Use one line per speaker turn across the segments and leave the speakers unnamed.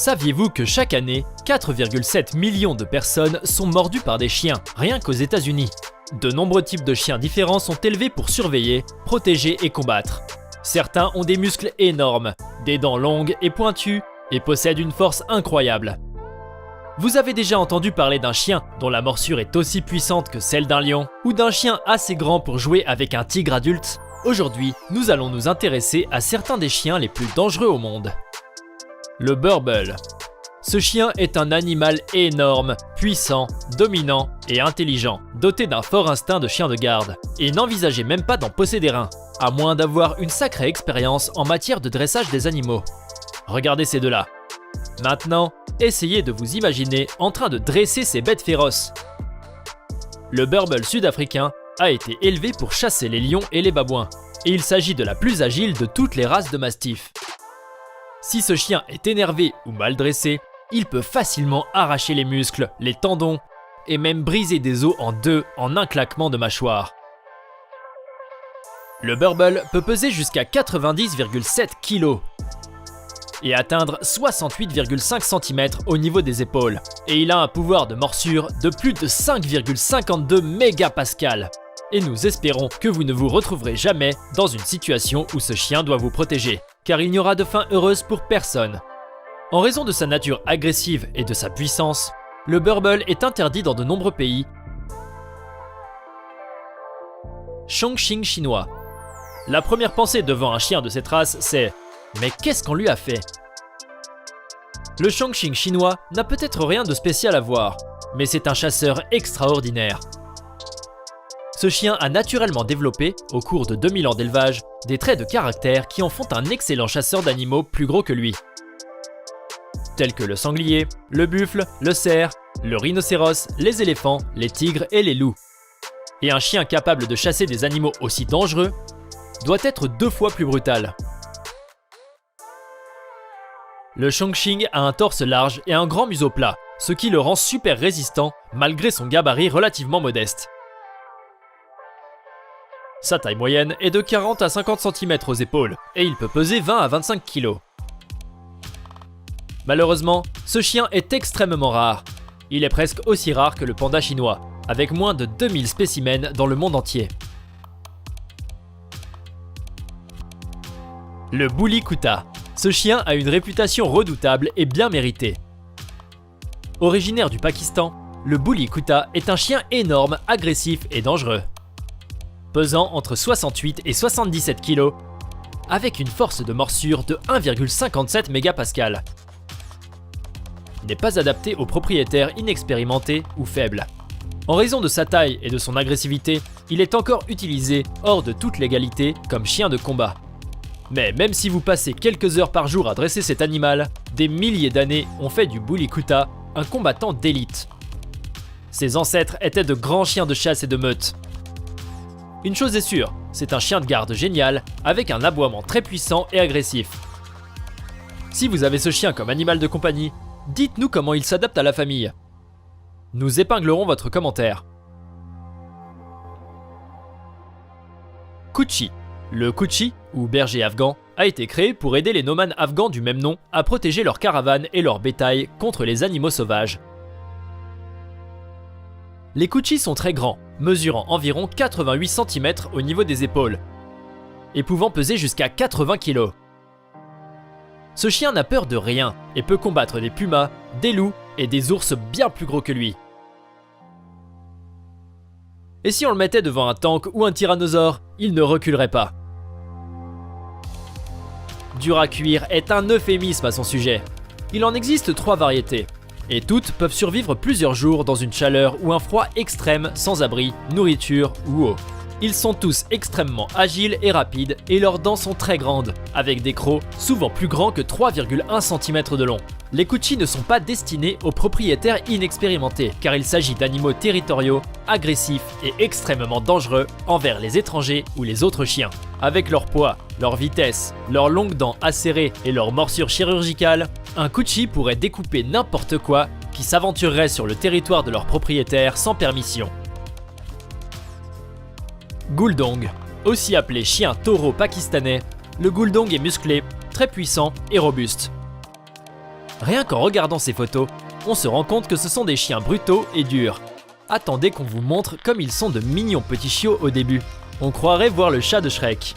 Saviez-vous que chaque année, 4,7 millions de personnes sont mordues par des chiens, rien qu'aux États-Unis? De nombreux types de chiens différents sont élevés pour surveiller, protéger et combattre. Certains ont des muscles énormes, des dents longues et pointues, et possèdent une force incroyable. Vous avez déjà entendu parler d'un chien dont la morsure est aussi puissante que celle d'un lion, ou d'un chien assez grand pour jouer avec un tigre adulte? Aujourd'hui, nous allons nous intéresser à certains des chiens les plus dangereux au monde. Le Burble. Ce chien est un animal énorme, puissant, dominant et intelligent, doté d'un fort instinct de chien de garde, et n'envisagez même pas d'en posséder un, à moins d'avoir une sacrée expérience en matière de dressage des animaux. Regardez ces deux-là. Maintenant, essayez de vous imaginer en train de dresser ces bêtes féroces. Le Burble sud-africain a été élevé pour chasser les lions et les babouins, et il s'agit de la plus agile de toutes les races de mastifs. Si ce chien est énervé ou mal dressé, il peut facilement arracher les muscles, les tendons et même briser des os en deux en un claquement de mâchoire. Le Burble peut peser jusqu'à 90,7 kg et atteindre 68,5 cm au niveau des épaules, et il a un pouvoir de morsure de plus de 5,52 mégapascales. Et nous espérons que vous ne vous retrouverez jamais dans une situation où ce chien doit vous protéger, car il n'y aura de fin heureuse pour personne. En raison de sa nature agressive et de sa puissance, le Burble est interdit dans de nombreux pays. Chongqing chinois. La première pensée devant un chien de cette race, c'est « Mais qu'est-ce qu'on lui a fait ?» Le Chongqing chinois n'a peut-être rien de spécial à voir, mais c'est un chasseur extraordinaire. Ce chien a naturellement développé, au cours de 2000 ans d'élevage, des traits de caractère qui en font un excellent chasseur d'animaux plus gros que lui, tels que le sanglier, le buffle, le cerf, le rhinocéros, les éléphants, les tigres et les loups. Et un chien capable de chasser des animaux aussi dangereux doit être 2 fois plus brutal. Le Chongqing a un torse large et un grand museau plat, ce qui le rend super résistant malgré son gabarit relativement modeste. Sa taille moyenne est de 40 à 50 cm aux épaules, et il peut peser 20 à 25 kg. Malheureusement, ce chien est extrêmement rare. Il est presque aussi rare que le panda chinois, avec moins de 2000 spécimens dans le monde entier. Le Bully Kuta. Ce chien a une réputation redoutable et bien méritée. Originaire du Pakistan, le Bully Kuta est un chien énorme, agressif et dangereux. Pesant entre 68 et 77 kg, avec une force de morsure de 1,57 mégapascales. N'est pas adapté aux propriétaires inexpérimentés ou faibles. En raison de sa taille et de son agressivité, il est encore utilisé hors de toute légalité comme chien de combat. Mais même si vous passez quelques heures par jour à dresser cet animal, des milliers d'années ont fait du Bully Kuta un combattant d'élite. Ses ancêtres étaient de grands chiens de chasse et de meute. Une chose est sûre, c'est un chien de garde génial, avec un aboiement très puissant et agressif. Si vous avez ce chien comme animal de compagnie, dites-nous comment il s'adapte à la famille. Nous épinglerons votre commentaire. Kutchi. Le Kutchi, ou berger afghan, a été créé pour aider les nomades afghans du même nom à protéger leurs caravanes et leur bétail contre les animaux sauvages. Les Kutchis sont très grands, mesurant environ 88 cm au niveau des épaules, et pouvant peser jusqu'à 80 kg. Ce chien n'a peur de rien et peut combattre des pumas, des loups et des ours bien plus gros que lui. Et si on le mettait devant un tank ou un tyrannosaure, il ne reculerait pas. Dur à cuire est un euphémisme à son sujet. Il en existe 3 variétés, et toutes peuvent survivre plusieurs jours dans une chaleur ou un froid extrême sans abri, nourriture ou eau. Ils sont tous extrêmement agiles et rapides et leurs dents sont très grandes, avec des crocs souvent plus grands que 3,1 cm de long. Les Kutchis ne sont pas destinés aux propriétaires inexpérimentés, car il s'agit d'animaux territoriaux, agressifs et extrêmement dangereux envers les étrangers ou les autres chiens. Avec leur poids, leur vitesse, leurs longues dents acérées et leurs morsures chirurgicales, un Kutchi pourrait découper n'importe quoi qui s'aventurerait sur le territoire de leur propriétaire sans permission. Gouldong. Aussi appelé chien taureau pakistanais, le Gouldong est musclé, très puissant et robuste. Rien qu'en regardant ces photos, on se rend compte que ce sont des chiens brutaux et durs. Attendez qu'on vous montre comme ils sont de mignons petits chiots au début. On croirait voir le chat de Shrek.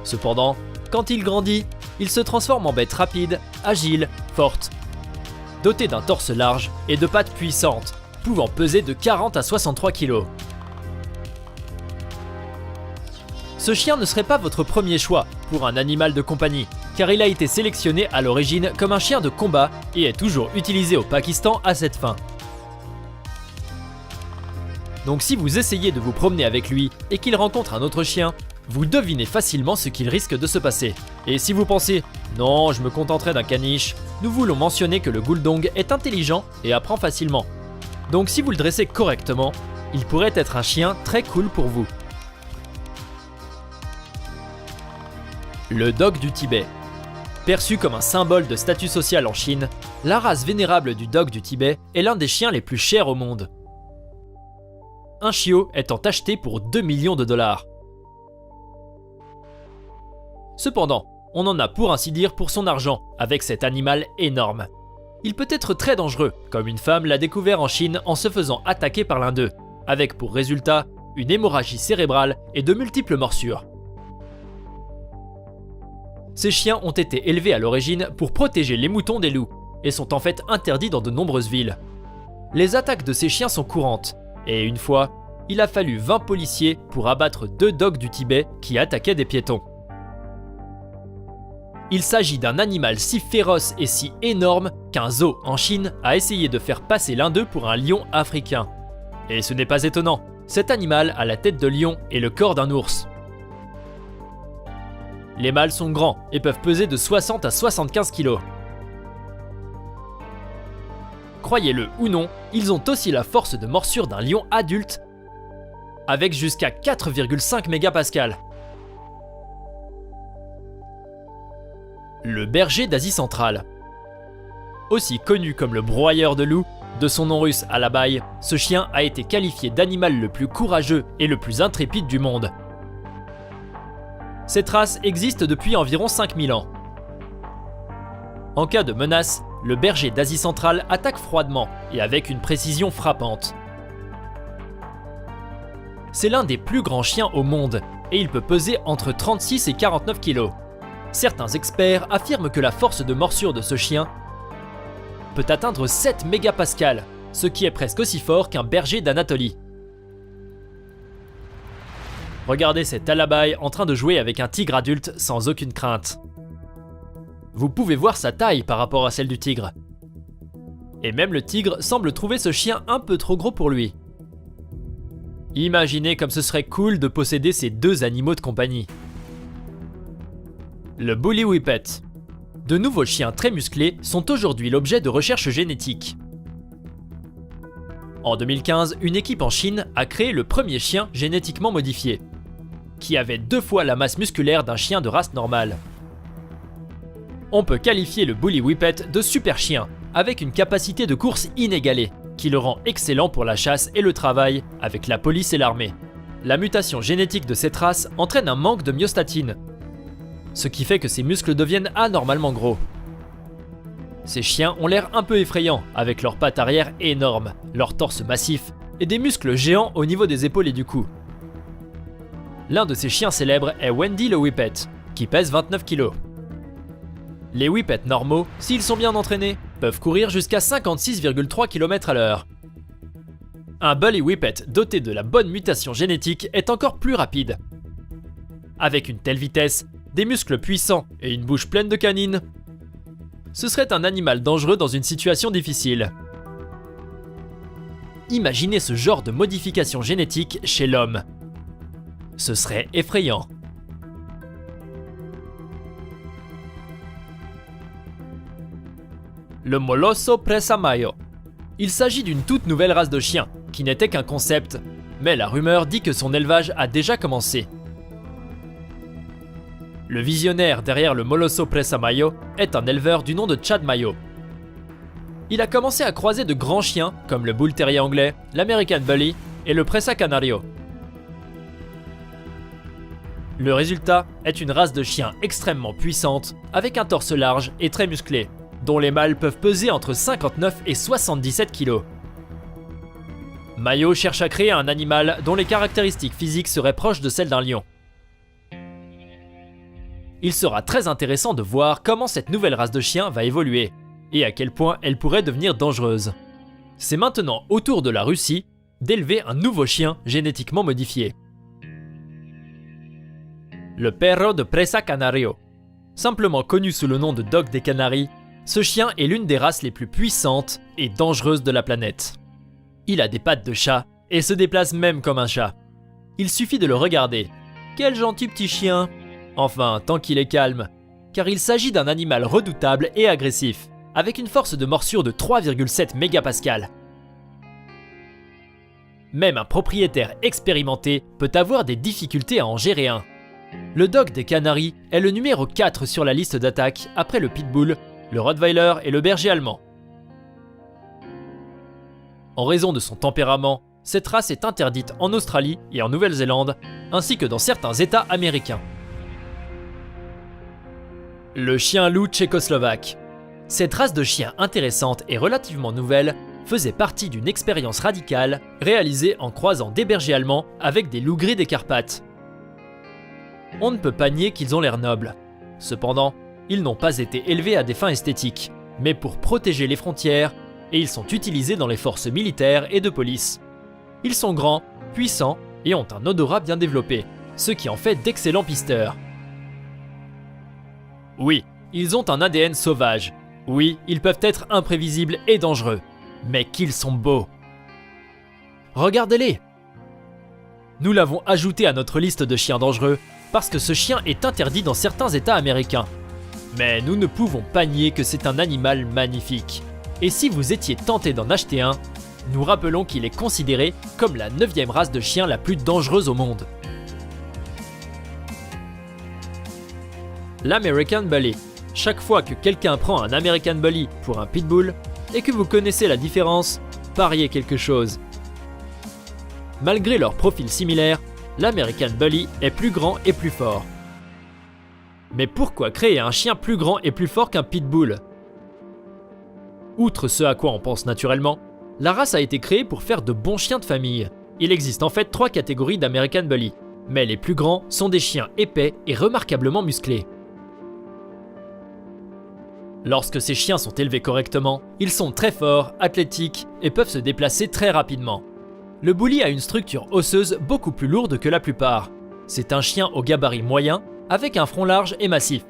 Cependant, quand il grandit, il se transforme en bête rapide, agile, forte. Doté d'un torse large et de pattes puissantes, pouvant peser de 40 à 63 kg. Ce chien ne serait pas votre premier choix pour un animal de compagnie, car il a été sélectionné à l'origine comme un chien de combat et est toujours utilisé au Pakistan à cette fin. Donc si vous essayez de vous promener avec lui et qu'il rencontre un autre chien, vous devinez facilement ce qu'il risque de se passer. Et si vous pensez « Non, je me contenterai d'un caniche », nous voulons mentionner que le Gouldong est intelligent et apprend facilement. Donc si vous le dressez correctement, il pourrait être un chien très cool pour vous. Le Dog du Tibet. Perçu comme un symbole de statut social en Chine, la race vénérable du Dog du Tibet est l'un des chiens les plus chers au monde. Un chiot étant acheté pour 2 millions de dollars. Cependant, on en a pour ainsi dire pour son argent avec cet animal énorme. Il peut être très dangereux, comme une femme l'a découvert en Chine en se faisant attaquer par l'un d'eux, avec pour résultat une hémorragie cérébrale et de multiples morsures. Ces chiens ont été élevés à l'origine pour protéger les moutons des loups, et sont en fait interdits dans de nombreuses villes. Les attaques de ces chiens sont courantes, et une fois, il a fallu 20 policiers pour abattre 2 dogs du Tibet qui attaquaient des piétons. Il s'agit d'un animal si féroce et si énorme qu'un zoo en Chine a essayé de faire passer l'un d'eux pour un lion africain. Et ce n'est pas étonnant, cet animal a la tête de lion et le corps d'un ours. Les mâles sont grands et peuvent peser de 60 à 75 kg. Croyez-le ou non, ils ont aussi la force de morsure d'un lion adulte avec jusqu'à 4,5 mégapascales. Le berger d'Asie centrale. Aussi connu comme le broyeur de loups, de son nom russe Alabai, ce chien a été qualifié d'animal le plus courageux et le plus intrépide du monde. Cette race existe depuis environ 5000 ans. En cas de menace, le berger d'Asie centrale attaque froidement et avec une précision frappante. C'est l'un des plus grands chiens au monde et il peut peser entre 36 et 49 kg. Certains experts affirment que la force de morsure de ce chien peut atteindre 7 mégapascales, ce qui est presque aussi fort qu'un berger d'Anatolie. Regardez cet Alabai en train de jouer avec un tigre adulte sans aucune crainte. Vous pouvez voir sa taille par rapport à celle du tigre. Et même le tigre semble trouver ce chien un peu trop gros pour lui. Imaginez comme ce serait cool de posséder ces 2 animaux de compagnie. Le Bully Whippet. De nouveaux chiens très musclés sont aujourd'hui l'objet de recherches génétiques. En 2015, une équipe en Chine a créé le premier chien génétiquement modifié, qui avait 2 fois la masse musculaire d'un chien de race normale. On peut qualifier le Bully Whippet de super chien, avec une capacité de course inégalée, qui le rend excellent pour la chasse et le travail avec la police et l'armée. La mutation génétique de cette race entraîne un manque de myostatine, ce qui fait que ses muscles deviennent anormalement gros. Ces chiens ont l'air un peu effrayants, avec leurs pattes arrière énormes, leur torse massif et des muscles géants au niveau des épaules et du cou. L'un de ces chiens célèbres est Wendy le Whippet, qui pèse 29 kg. Les Whippets normaux, s'ils sont bien entraînés, peuvent courir jusqu'à 56,3 km/h. Un Bully Whippet doté de la bonne mutation génétique est encore plus rapide. Avec une telle vitesse, des muscles puissants et une bouche pleine de canines, ce serait un animal dangereux dans une situation difficile. Imaginez ce genre de modification génétique chez l'homme. Ce serait effrayant. Le Molosso Presamayo. Il s'agit d'une toute nouvelle race de chiens, qui n'était qu'un concept, mais la rumeur dit que son élevage a déjà commencé. Le visionnaire derrière le Molosso Presamayo est un éleveur du nom de Chad Mayo. Il a commencé à croiser de grands chiens comme le Bull Terrier anglais, l'American Bully et le Presa Canario. Le résultat est une race de chiens extrêmement puissante avec un torse large et très musclé, dont les mâles peuvent peser entre 59 et 77 kg. Mayo cherche à créer un animal dont les caractéristiques physiques seraient proches de celles d'un lion. Il sera très intéressant de voir comment cette nouvelle race de chien va évoluer, et à quel point elle pourrait devenir dangereuse. C'est maintenant au tour de la Russie d'élever un nouveau chien génétiquement modifié. Le Perro de Presa Canario. Simplement connu sous le nom de Dog des Canaries, ce chien est l'une des races les plus puissantes et dangereuses de la planète. Il a des pattes de chat et se déplace même comme un chat. Il suffit de le regarder. Quel gentil petit chien! Enfin, tant qu'il est calme, car il s'agit d'un animal redoutable et agressif, avec une force de morsure de 3,7 mégapascales. Même un propriétaire expérimenté peut avoir des difficultés à en gérer un. Le Dog des Canaries est le numéro 4 sur la liste d'attaque après le Pitbull, le Rottweiler et le Berger allemand. En raison de son tempérament, cette race est interdite en Australie et en Nouvelle-Zélande, ainsi que dans certains États américains. Le chien loup tchécoslovaque. Cette race de chien intéressante et relativement nouvelle faisait partie d'une expérience radicale réalisée en croisant des bergers allemands avec des loups gris des Carpates. On ne peut pas nier qu'ils ont l'air nobles. Cependant, ils n'ont pas été élevés à des fins esthétiques, mais pour protéger les frontières, et ils sont utilisés dans les forces militaires et de police. Ils sont grands, puissants et ont un odorat bien développé, ce qui en fait d'excellents pisteurs. Oui, ils ont un ADN sauvage. Oui, ils peuvent être imprévisibles et dangereux. Mais qu'ils sont beaux! Regardez-les! Nous l'avons ajouté à notre liste de chiens dangereux parce que ce chien est interdit dans certains États américains. Mais nous ne pouvons pas nier que c'est un animal magnifique. Et si vous étiez tenté d'en acheter un, nous rappelons qu'il est considéré comme la 9e race de chien la plus dangereuse au monde. L'American Bully. Chaque fois que quelqu'un prend un American Bully pour un Pitbull et que vous connaissez la différence, pariez quelque chose. Malgré leur profil similaire, l'American Bully est plus grand et plus fort. Mais pourquoi créer un chien plus grand et plus fort qu'un Pitbull ? Outre ce à quoi on pense naturellement, la race a été créée pour faire de bons chiens de famille. Il existe en fait 3 catégories d'American Bully, mais les plus grands sont des chiens épais et remarquablement musclés. Lorsque ces chiens sont élevés correctement, ils sont très forts, athlétiques et peuvent se déplacer très rapidement. Le Bully a une structure osseuse beaucoup plus lourde que la plupart. C'est un chien au gabarit moyen, avec un front large et massif.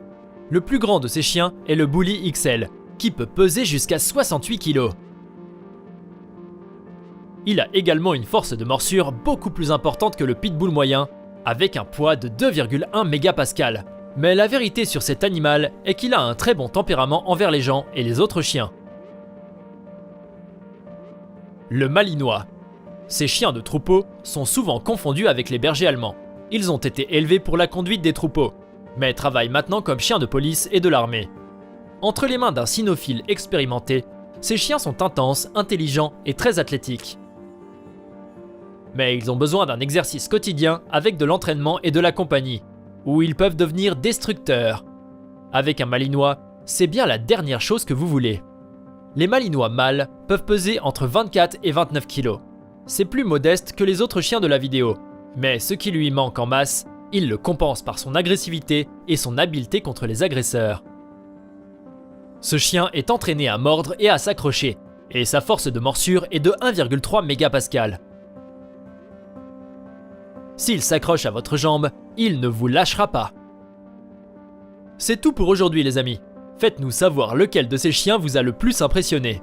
Le plus grand de ces chiens est le Bully XL, qui peut peser jusqu'à 68 kg. Il a également une force de morsure beaucoup plus importante que le Pitbull moyen, avec un poids de 2,1 mégapascales. Mais la vérité sur cet animal est qu'il a un très bon tempérament envers les gens et les autres chiens. Le Malinois. Ces chiens de troupeau sont souvent confondus avec les bergers allemands. Ils ont été élevés pour la conduite des troupeaux, mais travaillent maintenant comme chiens de police et de l'armée. Entre les mains d'un cynophile expérimenté, ces chiens sont intenses, intelligents et très athlétiques. Mais ils ont besoin d'un exercice quotidien avec de l'entraînement et de la compagnie, où ils peuvent devenir destructeurs. Avec un Malinois, c'est bien la dernière chose que vous voulez. Les Malinois mâles peuvent peser entre 24 et 29 kg. C'est plus modeste que les autres chiens de la vidéo, mais ce qui lui manque en masse, il le compense par son agressivité et son habileté contre les agresseurs. Ce chien est entraîné à mordre et à s'accrocher, et sa force de morsure est de 1,3 mégapascales. S'il s'accroche à votre jambe, il ne vous lâchera pas. C'est tout pour aujourd'hui les amis. Faites-nous savoir lequel de ces chiens vous a le plus impressionné.